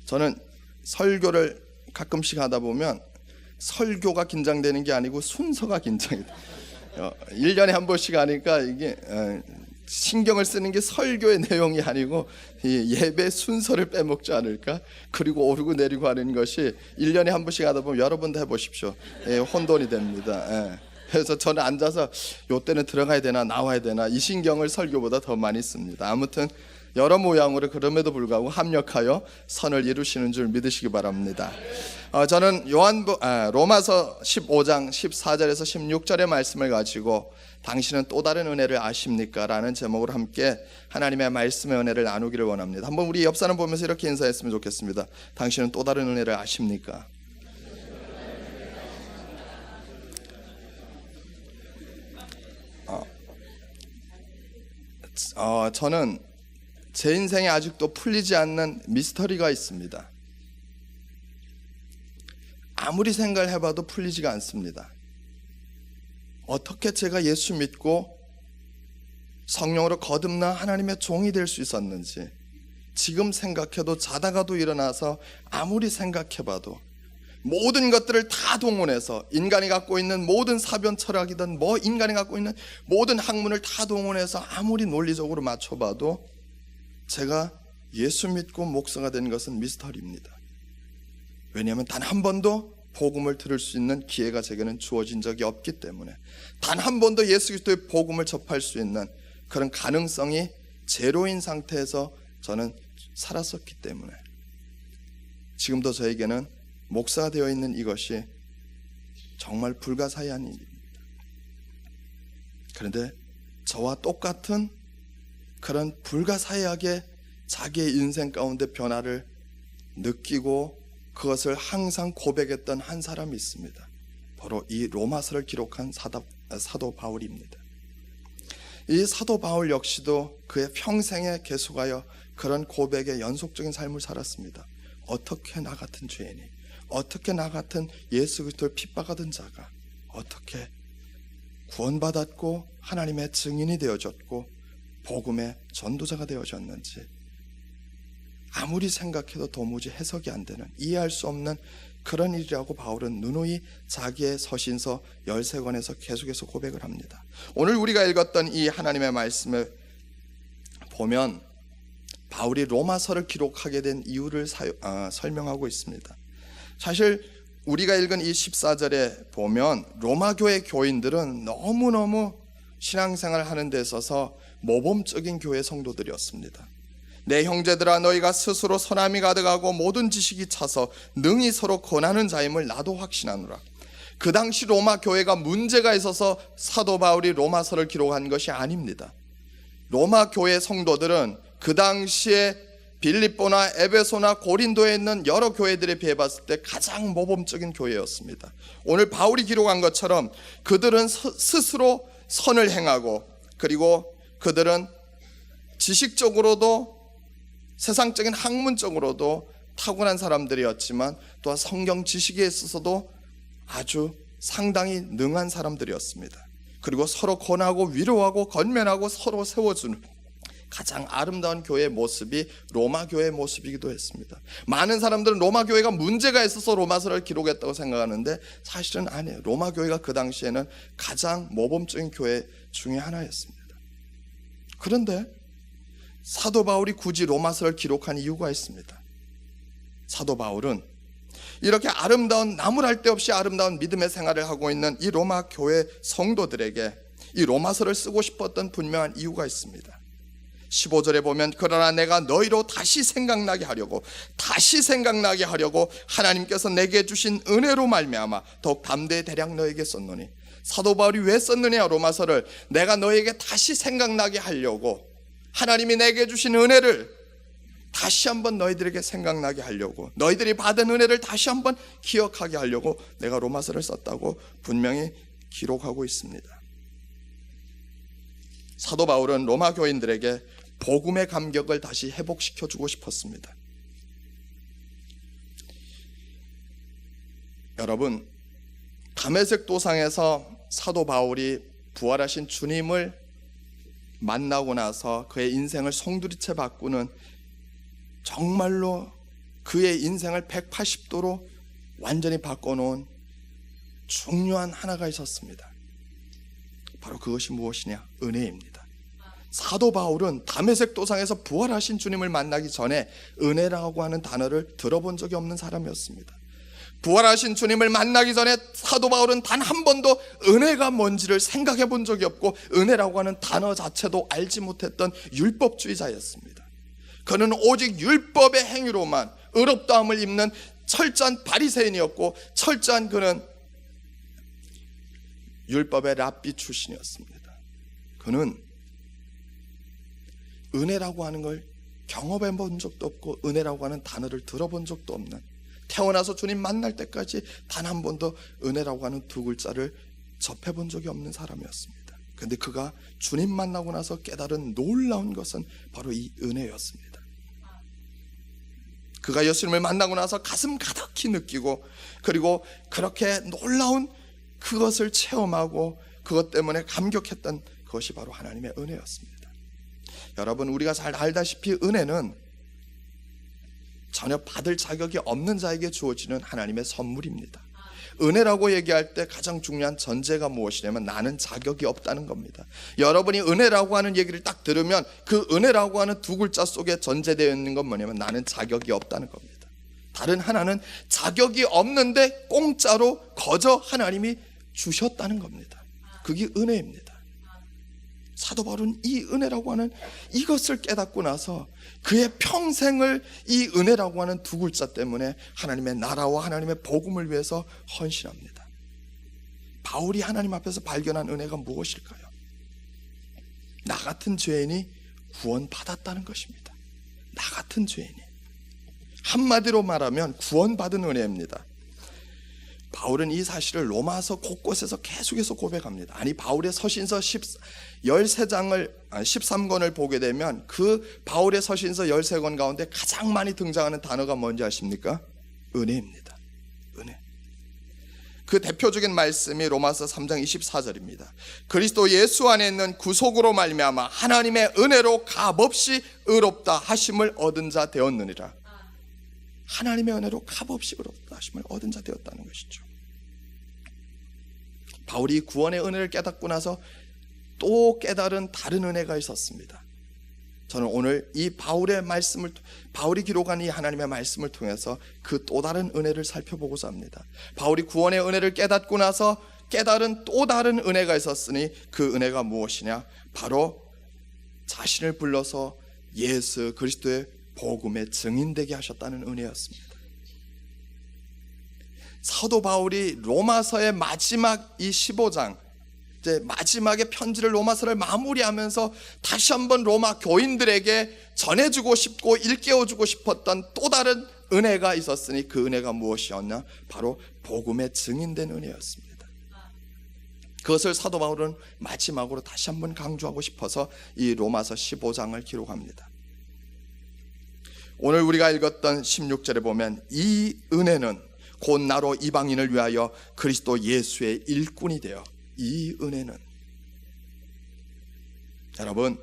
저는 설교를 가끔씩 하다 보면 설교가 긴장되는 게 아니고 순서가 긴장이 돼요. 1년에 한 번씩 하니까 이게 신경을 쓰는 게 설교의 내용이 아니고 예배 순서를 빼먹지 않을까? 그리고 오르고 내리고 하는 것이 1년에 한 번씩 하다 보면 여러분도 해보십시오. 혼돈이 됩니다. 그래서 저는 앉아서 요때는 들어가야 되나 나와야 되나 이 신경을 설교보다 더 많이 씁니다. 아무튼 여러 모양으로 그럼에도 불구하고 합력하여 선을 이루시는 줄 믿으시기 바랍니다. 저는 로마서 15장 14절에서 16절의 말씀을 가지고 당신은 또 다른 은혜를 아십니까? 라는 제목으로 함께 하나님의 말씀의 은혜를 나누기를 원합니다. 한번 우리 옆 사람 보면서 이렇게 인사했으면 좋겠습니다. 당신은 또 다른 은혜를 아십니까? 저는 제 인생에 아직도 풀리지 않는 미스터리가 있습니다. 아무리 생각을 해봐도 풀리지가 않습니다. 어떻게 제가 예수 믿고 성령으로 거듭나 하나님의 종이 될 수 있었는지 지금 생각해도 자다가도 일어나서 아무리 생각해봐도 모든 것들을 다 동원해서 인간이 갖고 있는 모든 사변 철학이든 인간이 갖고 있는 모든 학문을 다 동원해서 아무리 논리적으로 맞춰봐도 제가 예수 믿고 목사가 된 것은 미스터리입니다. 왜냐하면 단 한 번도 복음을 들을 수 있는 기회가 제게는 주어진 적이 없기 때문에, 단 한 번도 예수 그리스도의 복음을 접할 수 있는 그런 가능성이 제로인 상태에서 저는 살았었기 때문에 지금도 저에게는 목사가 되어 있는 이것이 정말 불가사의한 일입니다. 그런데 저와 똑같은 그런 불가사의하게 자기의 인생 가운데 변화를 느끼고 그것을 항상 고백했던 한 사람이 있습니다. 바로 이 로마서를 기록한 사도 바울입니다. 이 사도 바울 역시도 그의 평생에 계속하여 그런 고백의 연속적인 삶을 살았습니다. 어떻게 나 같은 죄인이, 어떻게 나 같은 예수 그리스도를 핍박하던 자가 어떻게 구원받았고 하나님의 증인이 되어졌고 복음의 전도자가 되어졌는지 아무리 생각해도 도무지 해석이 안 되는, 이해할 수 없는 그런 일이라고 바울은 누누이 자기의 서신서 13권에서 계속해서 고백을 합니다. 오늘 우리가 읽었던 이 하나님의 말씀을 보면 바울이 로마서를 기록하게 된 이유를 설명하고 있습니다. 사실 우리가 읽은 이 14절에 보면 로마 교회 교인들은 너무너무 신앙생활을 하는 데 있어서 모범적인 교회 성도들이었습니다. 내 형제들아, 너희가 스스로 선함이 가득하고 모든 지식이 차서 능히 서로 권하는 자임을 나도 확신하노라. 그 당시 로마 교회가 문제가 있어서 사도 바울이 로마서를 기록한 것이 아닙니다. 로마 교회 성도들은 그 당시에 빌립보나 에베소나 고린도에 있는 여러 교회들에 비해 봤을 때 가장 모범적인 교회였습니다. 오늘 바울이 기록한 것처럼 그들은 스스로 선을 행하고, 그리고 그들은 지식적으로도 세상적인 학문적으로도 탁월한 사람들이었지만 또한 성경 지식에 있어서도 아주 상당히 능한 사람들이었습니다. 그리고 서로 권하고 위로하고 건면하고 서로 세워주는 가장 아름다운 교회의 모습이 로마 교회의 모습이기도 했습니다. 많은 사람들은 로마 교회가 문제가 있어서 로마서를 기록했다고 생각하는데 사실은 아니에요. 로마 교회가 그 당시에는 가장 모범적인 교회 중에 하나였습니다. 그런데 사도 바울이 굳이 로마서를 기록한 이유가 있습니다. 사도 바울은 이렇게 아름다운, 나무랄 데 없이 아름다운 믿음의 생활을 하고 있는 이 로마 교회 성도들에게 이 로마서를 쓰고 싶었던 분명한 이유가 있습니다. 15절에 보면 그러나 내가 너희로 다시 생각나게 하려고 하나님께서 내게 주신 은혜로 말미암아 더욱 담대히 대략 너에게 썼노니. 사도 바울이 왜 썼느냐? 로마서를 내가 너에게 다시 생각나게 하려고, 하나님이 내게 주신 은혜를 다시 한번 너희들에게 생각나게 하려고, 너희들이 받은 은혜를 다시 한번 기억하게 하려고 내가 로마서를 썼다고 분명히 기록하고 있습니다. 사도 바울은 로마 교인들에게 복음의 감격을 다시 회복시켜주고 싶었습니다. 여러분, 다메섹 도상에서 사도 바울이 부활하신 주님을 만나고 나서 그의 인생을 송두리째 바꾸는 정말로 그 그의 인생을 180도로 완전히 바꿔놓은 중요한 하나가 있었습니다. 바로 그것이 무엇이냐? 은혜입니다. 사도 바울은 다메섹 도상에서 부활하신 주님을 만나기 전에 은혜라고 하는 단어를 들어본 적이 없는 사람이었습니다. 부활하신 주님을 만나기 전에 사도 바울은 단 한 번도 은혜가 뭔지를 생각해 본 적이 없고 은혜라고 하는 단어 자체도 알지 못했던 율법주의자였습니다. 그는 오직 율법의 행위로만 의롭다함을 입는 철저한 바리새인이었고, 철저한 그는 율법의 랍비 출신이었습니다. 그는 은혜라고 하는 걸 경험해 본 적도 없고 은혜라고 하는 단어를 들어본 적도 없는, 태어나서 주님 만날 때까지 단 한 번도 은혜라고 하는 두 글자를 접해본 적이 없는 사람이었습니다. 그런데 그가 주님 만나고 나서 깨달은 놀라운 것은 바로 이 은혜였습니다. 그가 예수님을 만나고 나서 가슴 가득히 느끼고, 그리고 그렇게 놀라운 그것을 체험하고 그것 때문에 감격했던 그것이 바로 하나님의 은혜였습니다. 여러분, 우리가 잘 알다시피 은혜는 전혀 받을 자격이 없는 자에게 주어지는 하나님의 선물입니다. 은혜라고 얘기할 때 가장 중요한 전제가 무엇이냐면 나는 자격이 없다는 겁니다. 여러분이 은혜라고 하는 얘기를 딱 들으면 그 은혜라고 하는 두 글자 속에 전제되어 있는 건 뭐냐면 나는 자격이 없다는 겁니다. 다른 하나는 자격이 없는데 공짜로 거저 하나님이 주셨다는 겁니다. 그게 은혜입니다. 사도 바울은 이 은혜라고 하는 이것을 깨닫고 나서 그의 평생을 이 은혜라고 하는 두 글자 때문에 하나님의 나라와 하나님의 복음을 위해서 헌신합니다. 바울이 하나님 앞에서 발견한 은혜가 무엇일까요? 나 같은 죄인이 구원받았다는 것입니다. 나 같은 죄인이, 한마디로 말하면 구원받은 은혜입니다. 바울은 이 사실을 로마서 곳곳에서 계속해서 고백합니다. 아니, 바울의 서신서 13권을 보게 되면 그 바울의 서신서 13권 가운데 가장 많이 등장하는 단어가 뭔지 아십니까? 은혜입니다. 은혜. 그 대표적인 말씀이 로마서 3장 24절입니다. 그리스도 예수 안에 있는 구속으로 말미암아 하나님의 은혜로 값없이 의롭다 하심을 얻은 자 되었느니라. 하나님의 은혜로 값없이 의롭다 하심을 얻은 자 되었다는 것이죠. 바울이 구원의 은혜를 깨닫고 나서 또 깨달은 다른 은혜가 있었습니다. 저는 오늘 이 바울이 기록한 이 하나님의 말씀을 통해서 그 또 다른 은혜를 살펴보고자 합니다. 바울이 구원의 은혜를 깨닫고 나서 깨달은 또 다른 은혜가 있었으니 그 은혜가 무엇이냐? 바로 자신을 불러서 예수 그리스도의 복음의 증인되게 하셨다는 은혜였습니다. 사도 바울이 로마서의 마지막 이 15장, 이제 마지막에 편지를 로마서를 마무리하면서 다시 한번 로마 교인들에게 전해주고 싶고 일깨워주고 싶었던 또 다른 은혜가 있었으니 그 은혜가 무엇이었냐? 바로 복음의 증인된 은혜였습니다. 그것을 사도 바울은 마지막으로 다시 한번 강조하고 싶어서 이 로마서 15장을 기록합니다. 오늘 우리가 읽었던 16절에 보면 이 은혜는 곧 나로 이방인을 위하여 그리스도 예수의 일꾼이 되어, 이 은혜는, 여러분,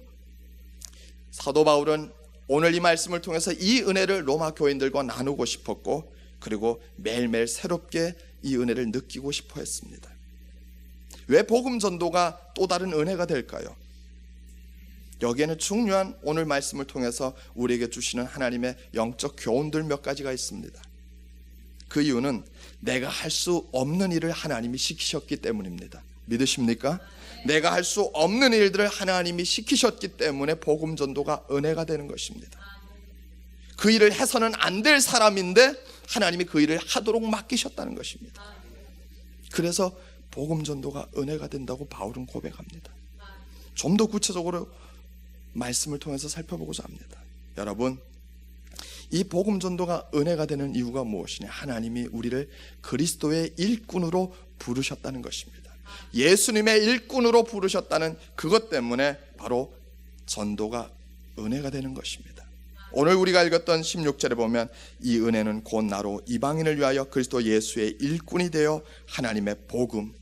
사도 바울은 오늘 이 말씀을 통해서 이 은혜를 로마 교인들과 나누고 싶었고, 그리고 매일매일 새롭게 이 은혜를 느끼고 싶어 했습니다. 왜 복음 전도가 또 다른 은혜가 될까요? 여기에는 중요한 오늘 말씀을 통해서 우리에게 주시는 하나님의 영적 교훈들 몇 가지가 있습니다. 그 이유는 내가 할 수 없는 일을 하나님이 시키셨기 때문입니다. 믿으십니까? 내가 할 수 없는 일들을 하나님이 시키셨기 때문에 복음 전도가 은혜가 되는 것입니다. 그 일을 해서는 안 될 사람인데 하나님이 그 일을 하도록 맡기셨다는 것입니다. 그래서 복음 전도가 은혜가 된다고 바울은 고백합니다. 좀 더 구체적으로 말씀을 통해서 살펴보고자 합니다. 여러분, 이 복음 전도가 은혜가 되는 이유가 무엇이냐? 하나님이 우리를 그리스도의 일꾼으로 부르셨다는 것입니다. 예수님의 일꾼으로 부르셨다는 그것 때문에 바로 전도가 은혜가 되는 것입니다. 오늘 우리가 읽었던 16절에 보면 이 은혜는 곧 나로 이방인을 위하여 그리스도 예수의 일꾼이 되어 하나님의 복음.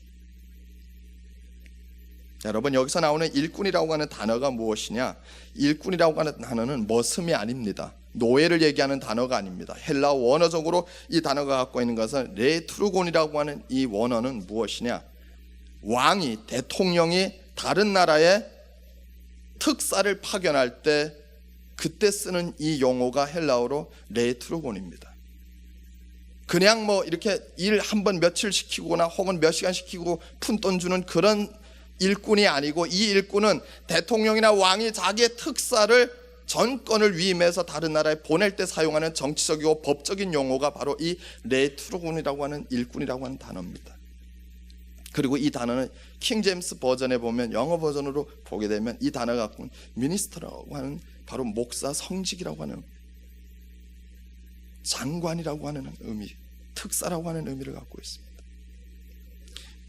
여러분, 여기서 나오는 일꾼이라고 하는 단어가 무엇이냐? 일꾼이라고 하는 단어는 머슴이 아닙니다. 노예를 얘기하는 단어가 아닙니다. 헬라 원어적으로 이 단어가 갖고 있는 것은 레트루곤이라고 하는 이 원어는 무엇이냐? 왕이, 대통령이 다른 나라에 특사를 파견할 때 그때 쓰는 이 용어가 헬라어로 레트루곤입니다. 그냥 뭐 이렇게 일 한 번 며칠 시키거나 혹은 몇 시간 시키고 푼돈 주는 그런 일꾼이 아니고, 이 일꾼은 대통령이나 왕이 자기의 특사를 전권을 위임해서 다른 나라에 보낼 때 사용하는 정치적이고 법적인 용어가 바로 이 레트루곤이라고 하는 일꾼이라고 하는 단어입니다. 그리고 이 단어는 킹제임스 버전에 보면, 영어 버전으로 보게 되면 이 단어가 갖고 있는 미니스터라고 하는 바로 목사, 성직이라고 하는, 장관이라고 하는 의미, 특사라고 하는 의미를 갖고 있습니다.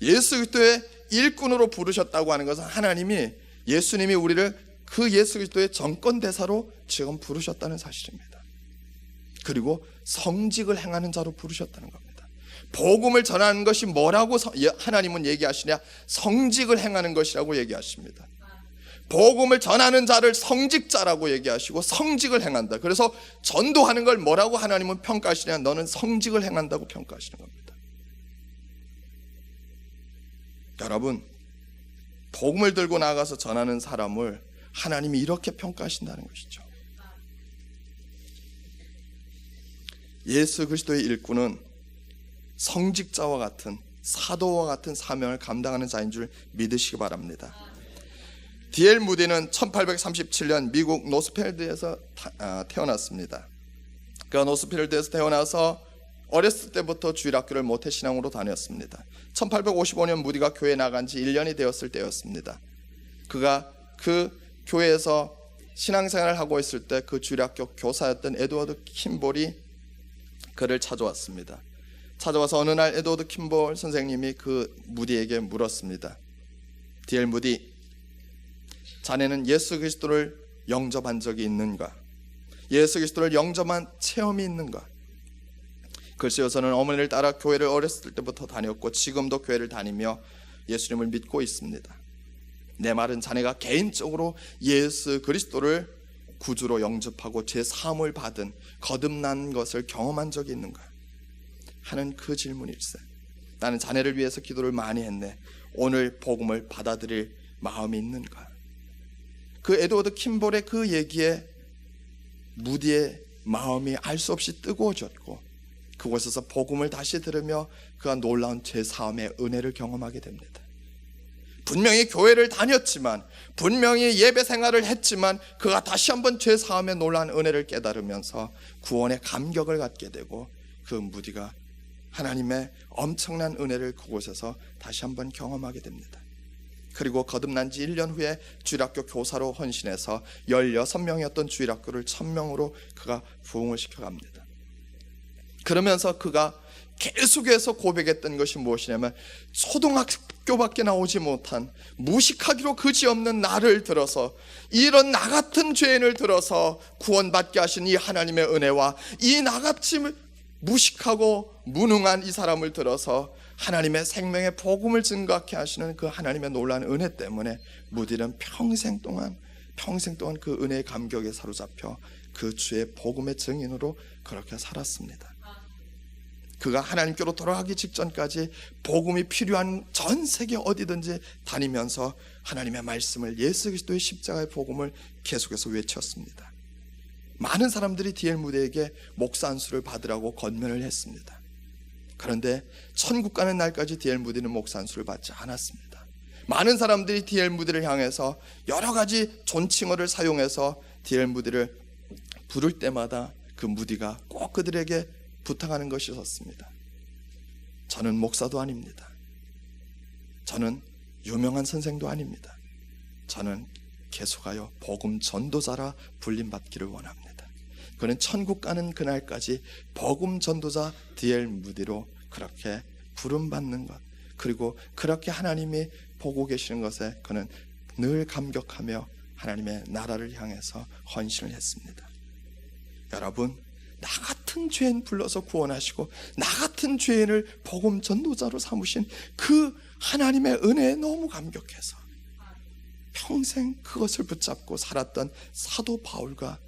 예수 그리스도의 일꾼으로 부르셨다고 하는 것은 하나님이, 예수님이 우리를 그 예수 그리스도의 정권 대사로 지금 부르셨다는 사실입니다. 그리고 성직을 행하는 자로 부르셨다는 겁니다. 복음을 전하는 것이 뭐라고 하나님은 얘기하시냐? 성직을 행하는 것이라고 얘기하십니다. 복음을 전하는 자를 성직자라고 얘기하시고 성직을 행한다. 그래서 전도하는 걸 뭐라고 하나님은 평가하시냐? 너는 성직을 행한다고 평가하시는 겁니다. 여러분, 복음을 들고 나가서 전하는 사람을 하나님이 이렇게 평가하신다는 것이죠. 예수 그리스도의 일꾼은 성직자와 같은, 사도와 같은 사명을 감당하는 자인 줄 믿으시기 바랍니다. D.L. 무디는 1837년 미국 노스필드에서 태어났습니다. 그 노스필드에서 태어나서 어렸을 때부터 주일학교를 모태신앙으로 다녔습니다. 1855년 무디가 교회에 나간 지 1년이 되었을 때였습니다. 그가 그 교회에서 신앙생활을 하고 있을 때 그 주일학교 교사였던 에드워드 킴볼이 그를 찾아왔습니다. 찾아와서 어느 날 에드워드 킴볼 선생님이 그 무디에게 물었습니다. D.L. 무디, 자네는 예수 그리스도를 영접한 적이 있는가? 예수 그리스도를 영접한 체험이 있는가? 글쎄요, 저는 어머니를 따라 교회를 어렸을 때부터 다녔고 지금도 교회를 다니며 예수님을 믿고 있습니다. 내 말은 자네가 개인적으로 예수 그리스도를 구주로 영접하고 제 사함을 받은, 거듭난 것을 경험한 적이 있는가 하는 그 질문일세. 나는 자네를 위해서 기도를 많이 했네. 오늘 복음을 받아들일 마음이 있는가? 그 에드워드 킴볼의 그 얘기에 무디의 마음이 알 수 없이 뜨거워졌고, 그곳에서 복음을 다시 들으며 그가 놀라운 죄사함의 은혜를 경험하게 됩니다. 분명히 교회를 다녔지만, 분명히 예배 생활을 했지만, 그가 다시 한번 죄사함의 놀라운 은혜를 깨달으면서 구원의 감격을 갖게 되고, 그 무디가 하나님의 엄청난 은혜를 그곳에서 다시 한번 경험하게 됩니다. 그리고 거듭난 지 1년 후에 주일학교 교사로 헌신해서 16명이었던 주일학교를 1000명으로 그가 부흥을 시켜갑니다. 그러면서 그가 계속해서 고백했던 것이 무엇이냐면, 초등학교밖에 나오지 못한 무식하기로 그지없는 나를 들어서, 이런 나 같은 죄인을 들어서 구원받게 하신 이 하나님의 은혜와 이 나같이 무식하고 무능한 이 사람을 들어서 하나님의 생명의 복음을 증거하게 하시는 그 하나님의 놀라운 은혜 때문에 무디는 평생 동안 그 은혜의 감격에 사로잡혀 그 주의 복음의 증인으로 그렇게 살았습니다. 그가 하나님께로 돌아가기 직전까지 복음이 필요한 전 세계 어디든지 다니면서 하나님의 말씀을, 예수 그리스도의 십자가의 복음을 계속해서 외쳤습니다. 많은 사람들이 D.L. 무디에게 목사 안수를 받으라고 권면을 했습니다. 그런데 천국 가는 날까지 D.L. 무디는 목사 안수를 받지 않았습니다. 많은 사람들이 D.L. 무디를 향해서 여러 가지 존칭어를 사용해서 D.L. 무디를 부를 때마다 그 무디가 꼭 그들에게 부탁하는 것이 있었습니다. 저는 목사도 아닙니다. 저는 유명한 선생도 아닙니다. 저는 계속하여 복음 전도자라 불림받기를 원합니다. 그는 천국 가는 그날까지 복음 전도자 D.L. 무디로 그렇게 부름받는 것, 그리고 그렇게 하나님이 보고 계시는 것에 그는 늘 감격하며 하나님의 나라를 향해서 헌신을 했습니다. 여러분, 나 같은 죄인 불러서 구원하시고 나 같은 죄인을 복음 전도자로 삼으신 그 하나님의 은혜에 너무 감격해서 평생 그것을 붙잡고 살았던 사도 바울과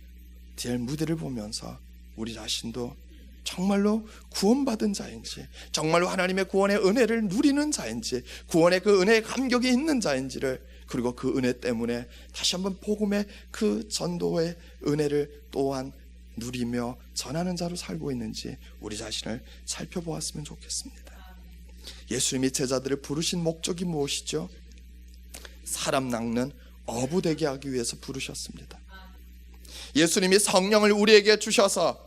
될 무대를 보면서 우리 자신도 정말로 구원받은 자인지, 정말로 하나님의 구원의 은혜를 누리는 자인지, 구원의 그 은혜의 감격이 있는 자인지를, 그리고 그 은혜 때문에 다시 한번 복음의 그 전도의 은혜를 또한 누리며 전하는 자로 살고 있는지 우리 자신을 살펴보았으면 좋겠습니다. 예수님이 제자들을 부르신 목적이 무엇이죠? 사람 낚는 어부 되게 하기 위해서 부르셨습니다. 예수님이 성령을 우리에게 주셔서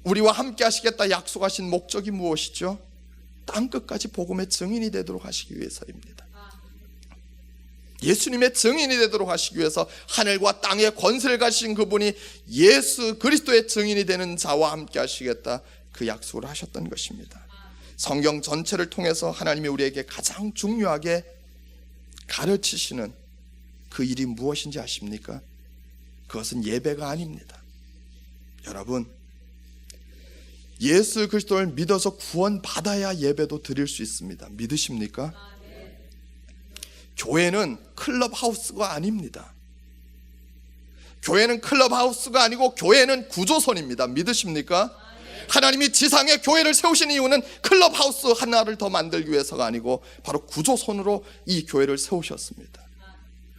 우리와 함께 하시겠다 약속하신 목적이 무엇이죠? 땅끝까지 복음의 증인이 되도록 하시기 위해서입니다. 예수님의 증인이 되도록 하시기 위해서 하늘과 땅의 권세를 가지신 그분이 예수 그리스도의 증인이 되는 자와 함께 하시겠다, 그 약속을 하셨던 것입니다. 성경 전체를 통해서 하나님이 우리에게 가장 중요하게 가르치시는 그 일이 무엇인지 아십니까? 그것은 예배가 아닙니다. 여러분, 예수 그리스도를 믿어서 구원받아야 예배도 드릴 수 있습니다. 믿으십니까? 교회는 클럽하우스가 아닙니다. 교회는 클럽하우스가 아니고 교회는 구조선입니다. 믿으십니까? 하나님이 지상에 교회를 세우신 이유는 클럽하우스 하나를 더 만들기 위해서가 아니고 바로 구조선으로 이 교회를 세우셨습니다.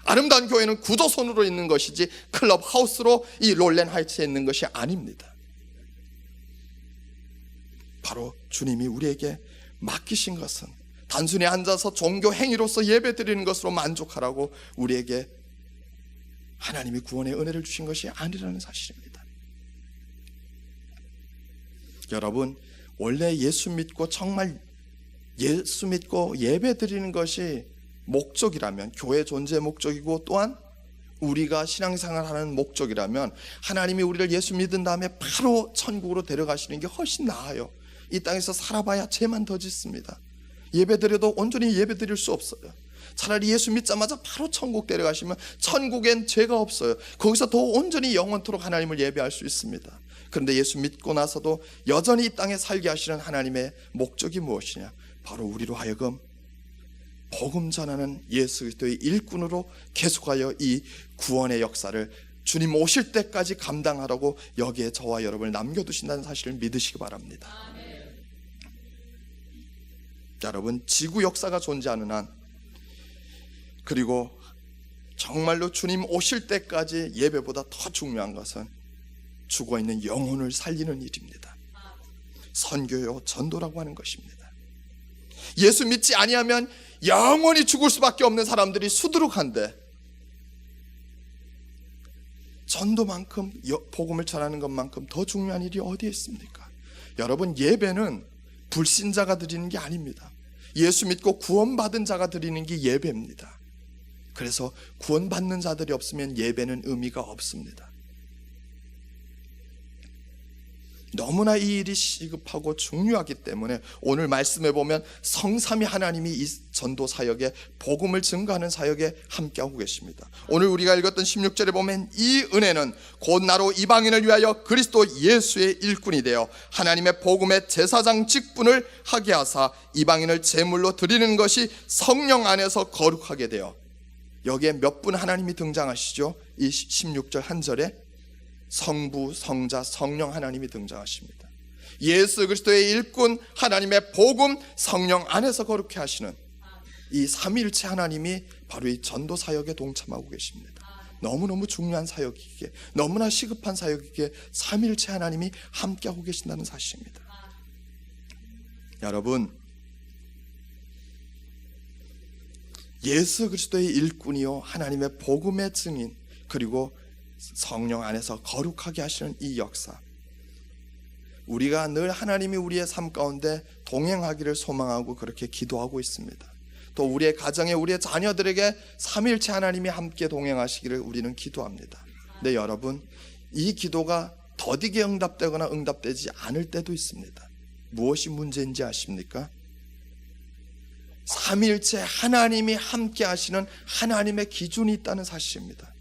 아름다운 교회는 구조선으로 있는 것이지 클럽하우스로 이 롤렌 하이츠에 있는 것이 아닙니다. 바로 주님이 우리에게 맡기신 것은 단순히 앉아서 종교 행위로서 예배 드리는 것으로 만족하라고 우리에게 하나님이 구원의 은혜를 주신 것이 아니라는 사실입니다. 여러분, 원래 예수 믿고 정말 예수 믿고 예배 드리는 것이 목적이라면, 교회 존재의 목적이고 또한 우리가 신앙생활하는 목적이라면, 하나님이 우리를 예수 믿은 다음에 바로 천국으로 데려가시는 게 훨씬 나아요. 이 땅에서 살아봐야 죄만 더 짓습니다. 예배드려도 온전히 예배드릴 수 없어요. 차라리 예수 믿자마자 바로 천국 데려가시면 천국엔 죄가 없어요. 거기서 더 온전히 영원토록 하나님을 예배할 수 있습니다. 그런데 예수 믿고 나서도 여전히 이 땅에 살게 하시는 하나님의 목적이 무엇이냐? 바로 우리로 하여금 복음 전하는 예수 그리스도의 일꾼으로 계속하여 이 구원의 역사를 주님 오실 때까지 감당하라고 여기에 저와 여러분을 남겨두신다는 사실을 믿으시기 바랍니다. 여러분, 지구 역사가 존재하는 한, 그리고 정말로 주님 오실 때까지 예배보다 더 중요한 것은 죽어있는 영혼을 살리는 일입니다. 선교요 전도라고 하는 것입니다. 예수 믿지 아니하면 영원히 죽을 수밖에 없는 사람들이 수두룩한데, 전도만큼, 복음을 전하는 것만큼 더 중요한 일이 어디에 있습니까? 여러분, 예배는 불신자가 드리는 게 아닙니다. 예수 믿고 구원받은 자가 드리는 게 예배입니다. 그래서 구원받는 자들이 없으면 예배는 의미가 없습니다. 너무나 이 일이 시급하고 중요하기 때문에 오늘 말씀에 보면 성삼위 하나님이 이 전도 사역에, 복음을 증거하는 사역에 함께하고 계십니다. 오늘 우리가 읽었던 16절에 보면 이 은혜는 곧 나로 이방인을 위하여 그리스도 예수의 일꾼이 되어 하나님의 복음의 제사장 직분을 하게 하사 이방인을 제물로 드리는 것이 성령 안에서 거룩하게 되어, 여기에 몇 분 하나님이 등장하시죠? 이 16절 한 절에 성부, 성자, 성령 하나님이 등장하십니다. 예수 그리스도의 일꾼, 하나님의 복음, 성령 안에서 거룩해 하시는 이 삼위일체 하나님이 바로 이 전도 사역에 동참하고 계십니다. 너무너무 중요한 사역이기에, 너무나 시급한 사역이기에 삼위일체 하나님이 함께하고 계신다는 사실입니다. 여러분, 예수 그리스도의 일꾼이요 하나님의 복음의 증인, 그리고 성령 안에서 거룩하게 하시는 이 역사, 우리가 늘 하나님이 우리의 삶 가운데 동행하기를 소망하고 그렇게 기도하고 있습니다. 또 우리의 가정에, 우리의 자녀들에게 삼위일체 하나님이 함께 동행하시기를 우리는 기도합니다. 근데 여러분, 이 기도가 더디게 응답되거나 응답되지 않을 때도 있습니다. 무엇이 문제인지 아십니까? 삼위일체 하나님이 함께 하시는 하나님의 기준이 있다는 사실입니다.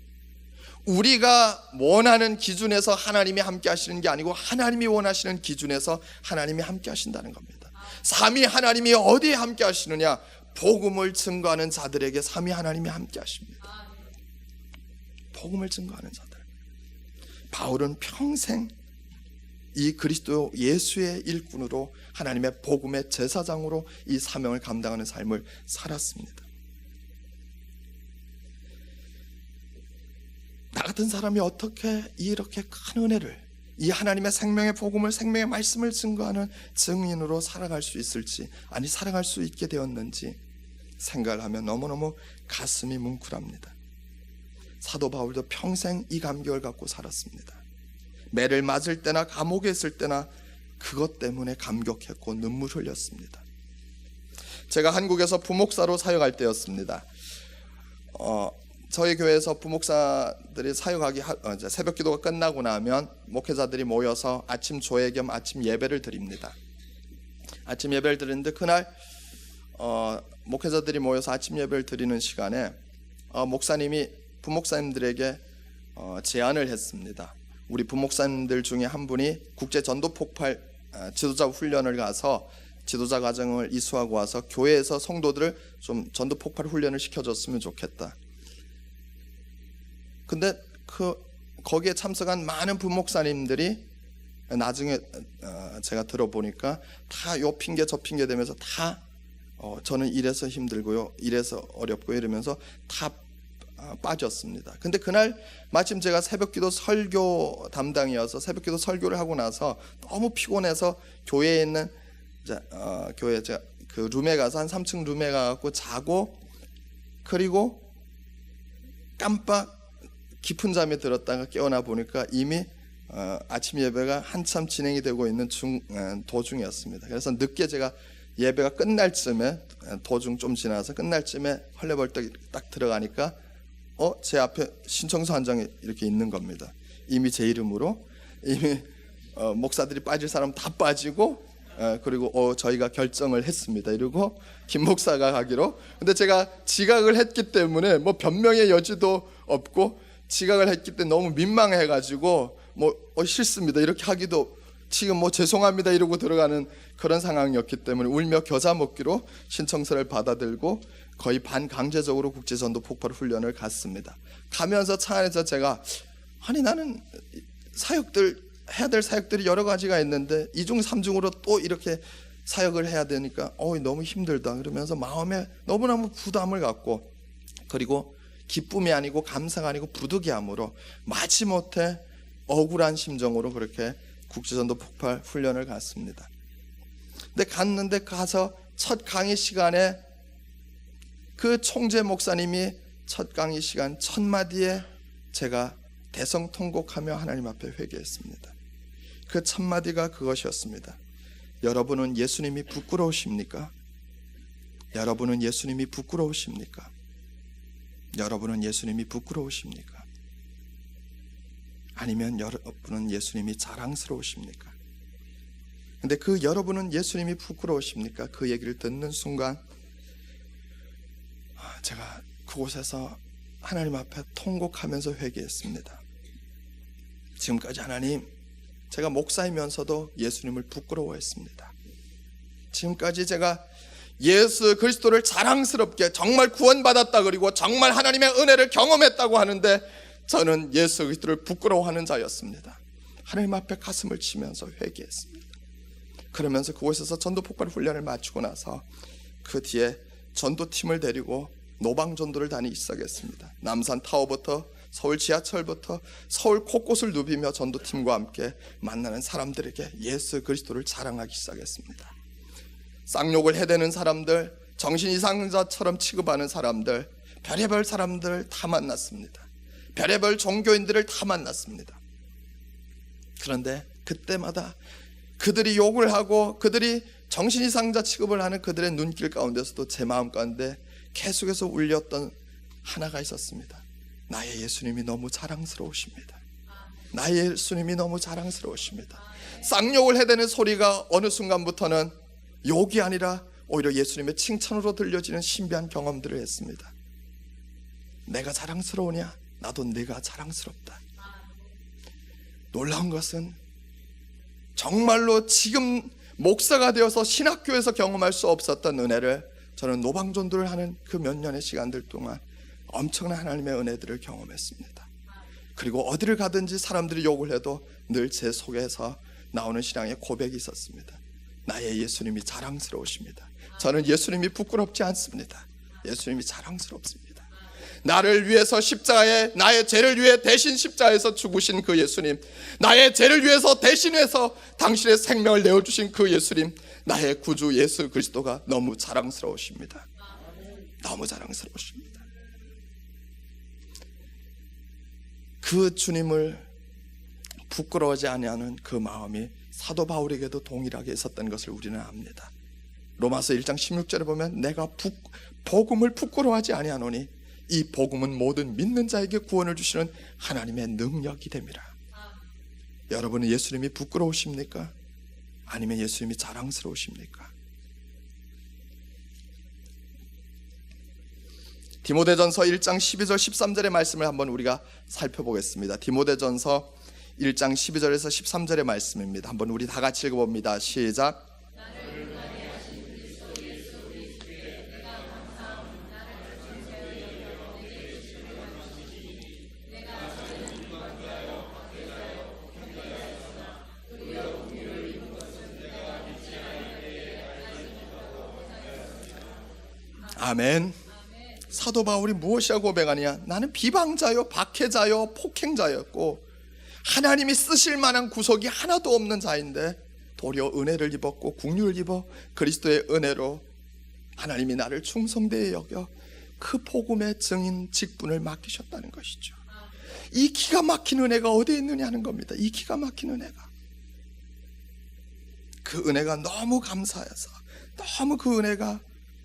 우리가 원하는 기준에서 하나님이 함께 하시는 게 아니고 하나님이 원하시는 기준에서 하나님이 함께 하신다는 겁니다. 삼위 하나님이 어디에 함께 하시느냐? 복음을 증거하는 자들에게 삼위 하나님이 함께 하십니다. 복음을 증거하는 자들. 바울은 평생 이 그리스도 예수의 일꾼으로 하나님의 복음의 제사장으로 이 사명을 감당하는 삶을 살았습니다. 나 같은 사람이 어떻게 이렇게 큰 은혜를, 이 하나님의 생명의 복음을, 생명의 말씀을 증거하는 증인으로 살아갈 수 있을지, 아니 살아갈 수 있게 되었는지 생각을 하면 너무너무 가슴이 뭉클합니다. 사도 바울도 평생 이 감격을 갖고 살았습니다. 매를 맞을 때나 감옥에 있을 때나 그것 때문에 감격했고 눈물 흘렸습니다. 제가 한국에서 부목사로 사역할 때였습니다. 저희 교회에서 부목사들이 사역하기 새벽 기도가 끝나고 나면 목회자들이 모여서 아침 조회 겸 아침 예배를 드립니다. 아침 예배를 드리는데 그날 목회자들이 모여서 아침 예배를 드리는 시간에 목사님이 부목사님들에게 제안을 했습니다. 우리 부목사님들 중에 한 분이 국제 전도 폭발 지도자 훈련을 가서 지도자 과정을 이수하고 와서 교회에서 성도들을 좀 전도 폭발 훈련을 시켜줬으면 좋겠다. 근데 거기에 참석한 많은 부목사님들이 나중에 제가 들어보니까 다 요 핑계 저 핑계 대면서 다 저는 이래서 힘들고요, 이래서 어렵고요 이러면서 다 빠졌습니다. 근데 그날 마침 제가 새벽기도 설교 담당이어서 새벽기도 설교를 하고 나서 너무 피곤해서 교회에 있는 교회 제가 그 룸에 가서 한 3층 룸에 가서 자고, 그리고 깜빡 깊은 잠에 들었다가 깨어나 보니까 이미 아침 예배가 한참 진행이 되고 있는 도중이었습니다. 그래서 늦게 제가 예배가 끝날 쯤에, 도중 좀 지나서 끝날 쯤에 헐레벌떡 딱 들어가니까 제 앞에 신청서 한 장이 이렇게 있는 겁니다. 이미 제 이름으로 이미 목사들이 빠질 사람 다 빠지고, 그리고 저희가 결정을 했습니다. 이러고 김 목사가 가기로. 근데 제가 지각을 했기 때문에 뭐 변명의 여지도 없고, 지각을 했기 때문에 너무 민망해가지고 싫습니다 이렇게 하기도, 지금 죄송합니다 이러고 들어가는 그런 상황이었기 때문에 울며 겨자 먹기로 신청서를 받아들고 거의 반강제적으로 국제전도 폭발 훈련을 갔습니다. 가면서 차 안에서 제가 나는 사역들 해야 될 사역들이 여러 가지가 있는데 2중 3중으로 또 이렇게 사역을 해야 되니까 너무 힘들다 그러면서 마음에 너무너무 부담을 갖고, 그리고 기쁨이 아니고 감사가 아니고 부득이함으로 마지못해 억울한 심정으로 그렇게 국제전도 폭발 훈련을 갔습니다. 근데 갔는데 가서 첫 강의 시간에 그 총재 목사님이 첫 강의 시간 첫 마디에 제가 대성통곡하며 하나님 앞에 회개했습니다. 그 첫 마디가 그것이었습니다. 여러분은 예수님이 부끄러우십니까? 여러분은 예수님이 부끄러우십니까? 여러분은 예수님이 부끄러우십니까? 아니면 여러분은 예수님이 자랑스러우십니까? 근데 그 여러분은 예수님이 부끄러우십니까? 그 얘기를 듣는 순간 제가 그곳에서 하나님 앞에 통곡하면서 회개했습니다. 지금까지 하나님, 제가 목사이면서도 예수님을 부끄러워했습니다. 지금까지 제가 예수 그리스도를 자랑스럽게 정말 구원받았다, 그리고 정말 하나님의 은혜를 경험했다고 하는데 저는 예수 그리스도를 부끄러워하는 자였습니다. 하나님 앞에 가슴을 치면서 회개했습니다. 그러면서 그곳에서 전도 폭발 훈련을 마치고 나서 그 뒤에 전도팀을 데리고 노방전도를 다니기 시작했습니다. 남산 타워부터 서울 지하철부터 서울 곳곳을 누비며 전도팀과 함께 만나는 사람들에게 예수 그리스도를 자랑하기 시작했습니다. 쌍욕을 해대는 사람들, 정신 이상자처럼 취급하는 사람들, 별의별 사람들 다 만났습니다. 별의별 종교인들을 다 만났습니다. 그런데 그때마다 그들이 욕을 하고 그들이 정신 이상자 취급을 하는 그들의 눈길 가운데서도 제 마음 가운데 계속해서 울렸던 하나가 있었습니다. 나의 예수님이 너무 자랑스러우십니다. 나의 예수님이 너무 자랑스러우십니다. 쌍욕을 해대는 소리가 어느 순간부터는 욕이 아니라 오히려 예수님의 칭찬으로 들려지는 신비한 경험들을 했습니다. 내가 자랑스러우냐? 나도 내가 자랑스럽다. 놀라운 것은 정말로 지금 목사가 되어서 신학교에서 경험할 수 없었던 은혜를 저는 노방전도를 하는 그 몇 년의 시간들 동안 엄청난 하나님의 은혜들을 경험했습니다. 그리고 어디를 가든지 사람들이 욕을 해도 늘 제 속에서 나오는 신앙의 고백이 있었습니다. 나의 예수님이 자랑스러우십니다. 저는 예수님이 부끄럽지 않습니다. 예수님이 자랑스럽습니다. 나를 위해서 십자가에, 나의 죄를 위해 대신 십자가에서 죽으신 그 예수님, 나의 죄를 위해서 대신해서 당신의 생명을 내어주신 그 예수님, 나의 구주 예수 그리스도가 너무 자랑스러우십니다. 너무 자랑스러우십니다. 그 주님을 부끄러워하지 아니하는 그 마음이 사도 바울에게도 동일하게 있었던 것을 우리는 압니다. 로마서 1장 16절에 보면 내가 복음을 부끄러워하지 아니하노니 이 복음은 모든 믿는 자에게 구원을 주시는 하나님의 능력이 됨이라. 여러분은 예수님이 부끄러우십니까? 아니면 예수님이 자랑스러우십니까? 디모데전서 1장 12절 13절의 말씀을 한번 우리가 살펴보겠습니다. 디모데전서 1장 12절에서 13절의 말씀입니다. 한번 우리 다 같이 읽어봅니다. 시작. 아멘. 사도 바울이 무엇이라고 고백하느냐? 나는 비방자요, 박해자요, 폭행자였고 하나님이 쓰실 만한 구석이 하나도 없는 자인데 도리어 은혜를 입었고 국류를 입어 그리스도의 은혜로 하나님이 나를 충성되게 여겨 그 복음의 증인 직분을 맡기셨다는 것이죠. 이 기가 막힌 은혜가 어디에 있느냐 하는 겁니다. 이 기가 막힌 은혜가, 그 은혜가 너무 감사해서, 너무 그 은혜가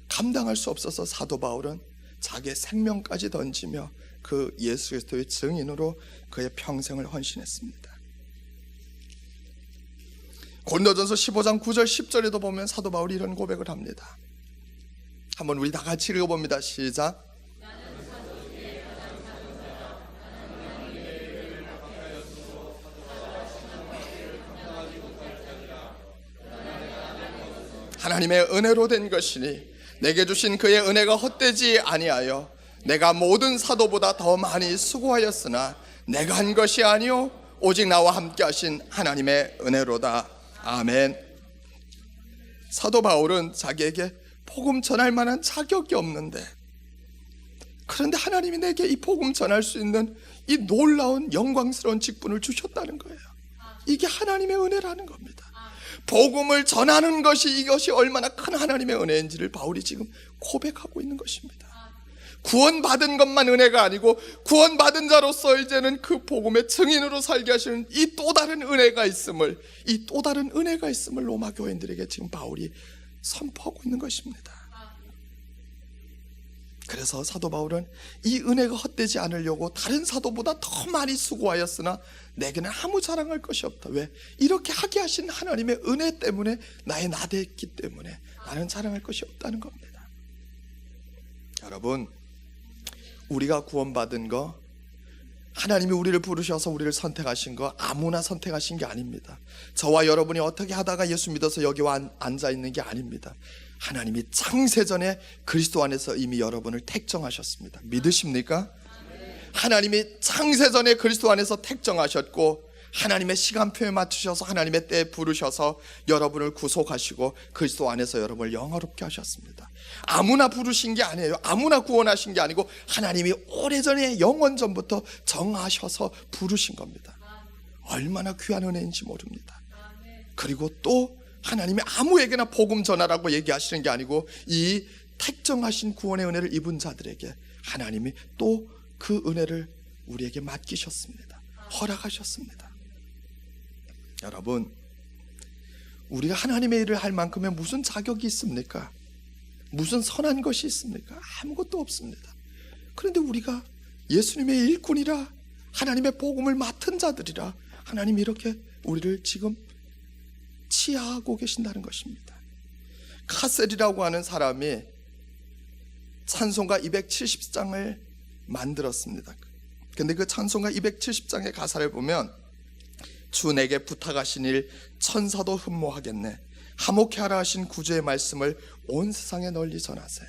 감당할 수 없어서 사도 바울은 자기의 생명까지 던지며 그 예수 그리스도의 증인으로 그의 평생을 헌신했습니다. 고린도전서 15장 9절 10절에도 보면 사도 바울이 이런 고백을 합니다. 한번 우리 다 같이 읽어봅니다. 시작. 하나님의 은혜로 된 것이니 내게 주신 그의 은혜가 헛되지 아니하여 내가 모든 사도보다 더 많이 수고하였으나 내가 한 것이 아니요 오직 나와 함께 하신 하나님의 은혜로다. 아멘. 사도 바울은 자기에게 복음 전할 만한 자격이 없는데, 그런데 하나님이 내게 이 복음 전할 수 있는 이 놀라운 영광스러운 직분을 주셨다는 거예요. 이게 하나님의 은혜라는 겁니다. 복음을 전하는 것이, 이것이 얼마나 큰 하나님의 은혜인지를 바울이 지금 고백하고 있는 것입니다. 구원받은 것만 은혜가 아니고 구원받은 자로서 이제는 그 복음의 증인으로 살게 하시는 이 또 다른 은혜가 있음을, 이 또 다른 은혜가 있음을 로마 교인들에게 지금 바울이 선포하고 있는 것입니다. 그래서 사도 바울은 이 은혜가 헛되지 않으려고 다른 사도보다 더 많이 수고하였으나 내게는 아무 자랑할 것이 없다. 왜? 이렇게 하게 하신 하나님의 은혜 때문에, 나의 나대했기 때문에 나는 자랑할 것이 없다는 겁니다. 여러분, 우리가 구원받은 거, 하나님이 우리를 부르셔서 우리를 선택하신 거 아무나 선택하신 게 아닙니다. 저와 여러분이 어떻게 하다가 예수 믿어서 여기 와 앉아 있는 게 아닙니다. 하나님이 창세전에 그리스도 안에서 이미 여러분을 택정하셨습니다. 믿으십니까? 하나님이 창세전에 그리스도 안에서 택정하셨고 하나님의 시간표에 맞추셔서 하나님의 때에 부르셔서 여러분을 구속하시고 그리스도 안에서 여러분을 영화롭게 하셨습니다. 아무나 부르신 게 아니에요. 아무나 구원하신 게 아니고 하나님이 오래전에 영원전부터 정하셔서 부르신 겁니다. 얼마나 귀한 은혜인지 모릅니다. 그리고 또 하나님이 아무에게나 복음 전하라고 얘기하시는 게 아니고 이 택정하신 구원의 은혜를 입은 자들에게 하나님이 또 그 은혜를 우리에게 맡기셨습니다. 허락하셨습니다. 여러분, 우리가 하나님의 일을 할 만큼의 무슨 자격이 있습니까? 무슨 선한 것이 있습니까? 아무것도 없습니다. 그런데 우리가 예수님의 일꾼이라, 하나님의 복음을 맡은 자들이라 하나님이 이렇게 우리를 지금 치하하고 계신다는 것입니다. 카셀이라고 하는 사람이 찬송가 270장을 만들었습니다. 근데 그 찬송가 270장의 가사를 보면 주 내게 부탁하신 일 천사도 흠모하겠네. 화목케 하라 하신 구주의 말씀을 온 세상에 널리 전하세.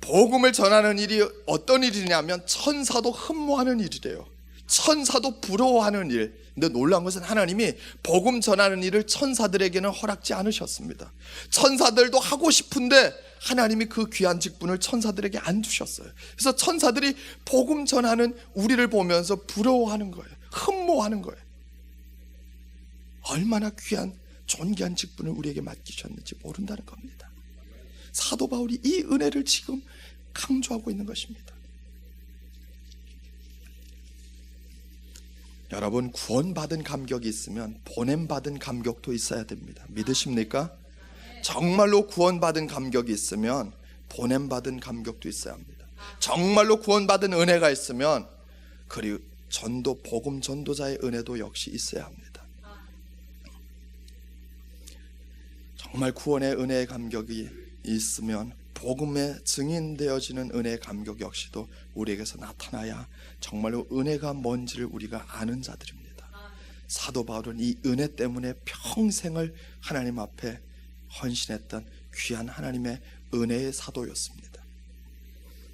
복음을 전하는 일이 어떤 일이냐면 천사도 흠모하는 일이래요. 천사도 부러워하는 일. 근데 놀라운 것은 하나님이 복음 전하는 일을 천사들에게는 허락지 않으셨습니다. 천사들도 하고 싶은데 하나님이 그 귀한 직분을 천사들에게 안 주셨어요. 그래서 천사들이 복음 전하는 우리를 보면서 부러워하는 거예요. 흠모하는 거예요. 얼마나 귀한 존귀한 직분을 우리에게 맡기셨는지 모른다는 겁니다. 사도 바울이 이 은혜를 지금 강조하고 있는 것입니다. 여러분, 구원받은 감격이 있으면 보냄받은 감격도 있어야 됩니다. 믿으십니까? 정말로 구원받은 감격이 있으면 보냄받은 감격도 있어야 합니다. 정말로 구원받은 은혜가 있으면 그리고 전도, 복음 전도자의 은혜도 역시 있어야 합니다. 정말 구원의 은혜의 감격이 있으면 복음에 증인되어지는 은혜의 감격 역시도 우리에게서 나타나야 정말로 은혜가 뭔지를 우리가 아는 자들입니다. 사도 바울은 이 은혜 때문에 평생을 하나님 앞에 헌신했던 귀한 하나님의 은혜의 사도였습니다.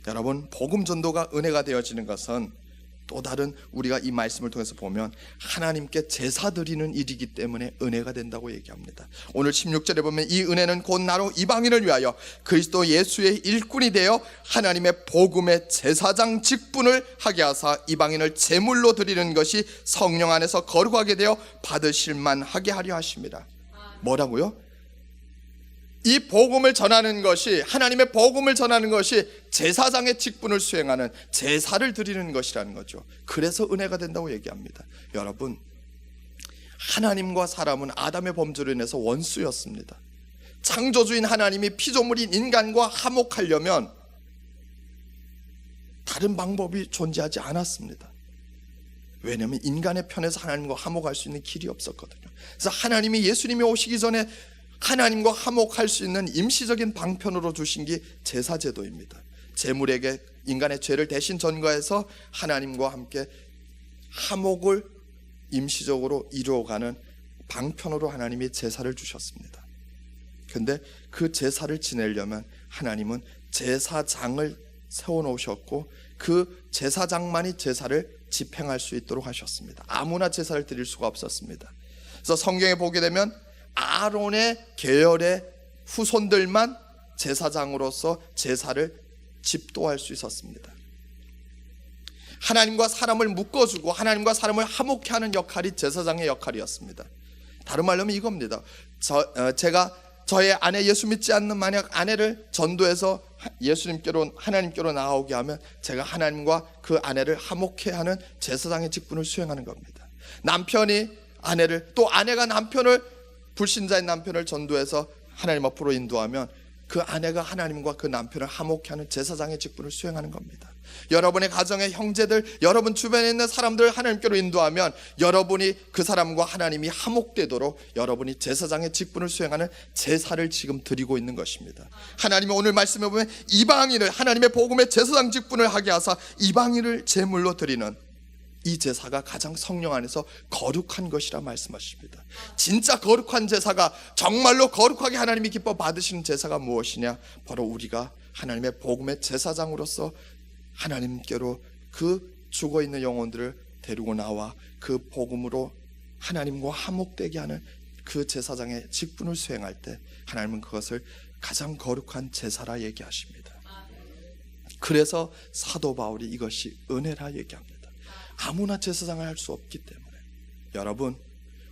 여러분, 복음 전도가 은혜가 되어지는 것은 또 다른 우리가 이 말씀을 통해서 보면 하나님께 제사 드리는 일이기 때문에 은혜가 된다고 얘기합니다. 오늘 16절에 보면 이 은혜는 곧 나로 이방인을 위하여 그리스도 예수의 일꾼이 되어 하나님의 복음의 제사장 직분을 하게 하사 이방인을 제물로 드리는 것이 성령 안에서 거룩하게 되어 받으실 만하게 하려 하십니다. 뭐라고요? 이 복음을 전하는 것이, 하나님의 복음을 전하는 것이 제사장의 직분을 수행하는 제사를 드리는 것이라는 거죠. 그래서 은혜가 된다고 얘기합니다. 여러분, 하나님과 사람은 아담의 범죄로 인해서 원수였습니다. 창조주인 하나님이 피조물인 인간과 화목하려면 다른 방법이 존재하지 않았습니다. 왜냐하면 인간의 편에서 하나님과 화목할 수 있는 길이 없었거든요. 그래서 하나님이 예수님이 오시기 전에 하나님과 화목할 수 있는 임시적인 방편으로 주신 게 제사제도입니다. 제물에게 인간의 죄를 대신 전가해서 하나님과 함께 화목을 임시적으로 이루어가는 방편으로 하나님이 제사를 주셨습니다. 그런데 그 제사를 지내려면 하나님은 제사장을 세워놓으셨고 그 제사장만이 제사를 집행할 수 있도록 하셨습니다. 아무나 제사를 드릴 수가 없었습니다. 그래서 성경에 보게 되면 아론의 계열의 후손들만 제사장으로서 제사를 집도할 수 있었습니다. 하나님과 사람을 묶어주고 하나님과 사람을 화목케 하는 역할이 제사장의 역할이었습니다. 다른 말로 하면 이겁니다. 제가 저의 아내 예수 믿지 않는 만약 아내를 전도해서 예수님께로 하나님께로 나오게 하면 제가 하나님과 그 아내를 화목케 하는 제사장의 직분을 수행하는 겁니다. 남편이 아내를, 또 아내가 남편을, 불신자인 남편을 전도해서 하나님 앞으로 인도하면 그 아내가 하나님과 그 남편을 화목케 하는 제사장의 직분을 수행하는 겁니다. 여러분의 가정의 형제들, 여러분 주변에 있는 사람들을 하나님께로 인도하면 여러분이 그 사람과 하나님이 화목되도록 여러분이 제사장의 직분을 수행하는 제사를 지금 드리고 있는 것입니다. 하나님이 오늘 말씀해 보면 이방인을, 하나님의 복음의 제사장 직분을 하게 하사 이방인을 제물로 드리는 이 제사가 가장 성령 안에서 거룩한 것이라 말씀하십니다. 진짜 거룩한 제사가, 정말로 거룩하게 하나님이 기뻐 받으시는 제사가 무엇이냐? 바로 우리가 하나님의 복음의 제사장으로서 하나님께로 그 죽어있는 영혼들을 데리고 나와 그 복음으로 하나님과 화목되게 하는 그 제사장의 직분을 수행할 때 하나님은 그것을 가장 거룩한 제사라 얘기하십니다. 그래서 사도 바울이 이것이 은혜라 얘기합니다. 아무나 제사장을 할 수 없기 때문에. 여러분,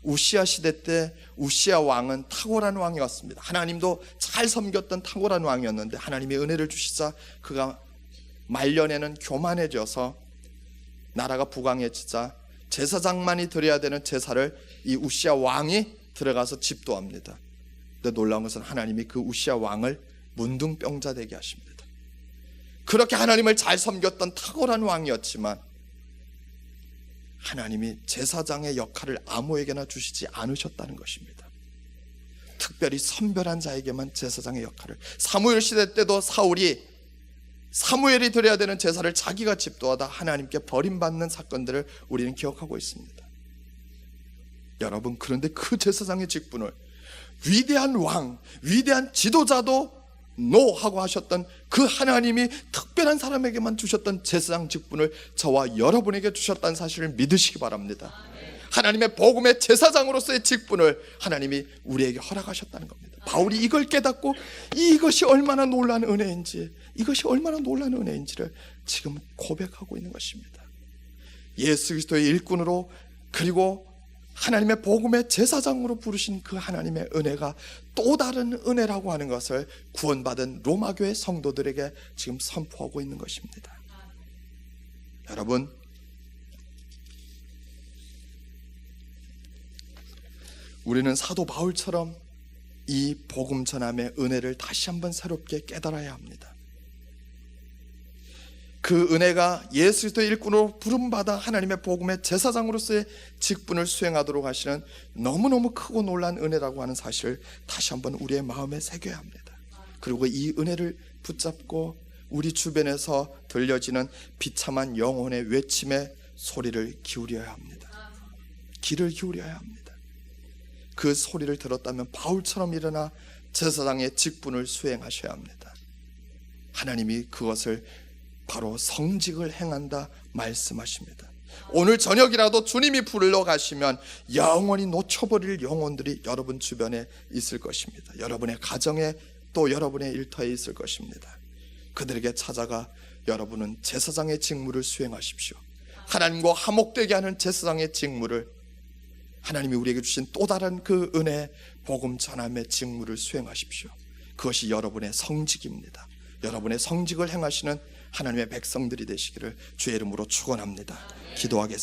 우시아 시대 때 우시아 왕은 탁월한 왕이었습니다. 하나님도 잘 섬겼던 탁월한 왕이었는데 하나님이 은혜를 주시자 그가 말년에는 교만해져서 나라가 부강해지자 제사장만이 드려야 되는 제사를 이 우시아 왕이 들어가서 집도합니다. 근데 놀라운 것은 하나님이 그 우시아 왕을 문둥병자 되게 하십니다. 그렇게 하나님을 잘 섬겼던 탁월한 왕이었지만 하나님이 제사장의 역할을 아무에게나 주시지 않으셨다는 것입니다. 특별히 선별한 자에게만 제사장의 역할을. 사무엘 시대 때도 사무엘이 드려야 되는 제사를 자기가 집도하다 하나님께 버림받는 사건들을 우리는 기억하고 있습니다. 여러분, 그런데 그 제사장의 직분을 위대한 왕, 위대한 지도자도 노 하고 하셨던 그 하나님이 특별한 사람에게만 주셨던 제사장 직분을 저와 여러분에게 주셨다는 사실을 믿으시기 바랍니다. 하나님의 복음의 제사장으로서의 직분을 하나님이 우리에게 허락하셨다는 겁니다. 바울이 이걸 깨닫고 이것이 얼마나 놀라운 은혜인지, 이것이 얼마나 놀라운 은혜인지를 지금 고백하고 있는 것입니다. 예수 그리스도의 일꾼으로, 그리고 하나님의 복음의 제사장으로 부르신 그 하나님의 은혜가 또 다른 은혜라고 하는 것을 구원받은 로마교회 성도들에게 지금 선포하고 있는 것입니다. 여러분, 우리는 사도 바울처럼 이 복음 전함의 은혜를 다시 한번 새롭게 깨달아야 합니다. 그 은혜가 예수 그리스도의 일꾼으로 부름받아 하나님의 복음의 제사장으로서의 직분을 수행하도록 하시는 너무너무 크고 놀란 은혜라고 하는 사실을 다시 한번 우리의 마음에 새겨야 합니다. 그리고 이 은혜를 붙잡고 우리 주변에서 들려지는 비참한 영혼의 외침에 소리를 기울여야 합니다. 귀를 기울여야 합니다. 그 소리를 들었다면 바울처럼 일어나 제사장의 직분을 수행하셔야 합니다. 하나님이 그것을 바로 성직을 행한다 말씀하십니다. 오늘 저녁이라도 주님이 불러가시면 영원히 놓쳐버릴 영혼들이 여러분 주변에 있을 것입니다. 여러분의 가정에, 또 여러분의 일터에 있을 것입니다. 그들에게 찾아가 여러분은 제사장의 직무를 수행하십시오. 하나님과 화목되게 하는 제사장의 직무를, 하나님이 우리에게 주신 또 다른 그 은혜, 복음 전함의 직무를 수행하십시오. 그것이 여러분의 성직입니다. 여러분의 성직을 행하시는 하나님의 백성들이 되시기를 주의 이름으로 축원합니다. 기도하겠습니다.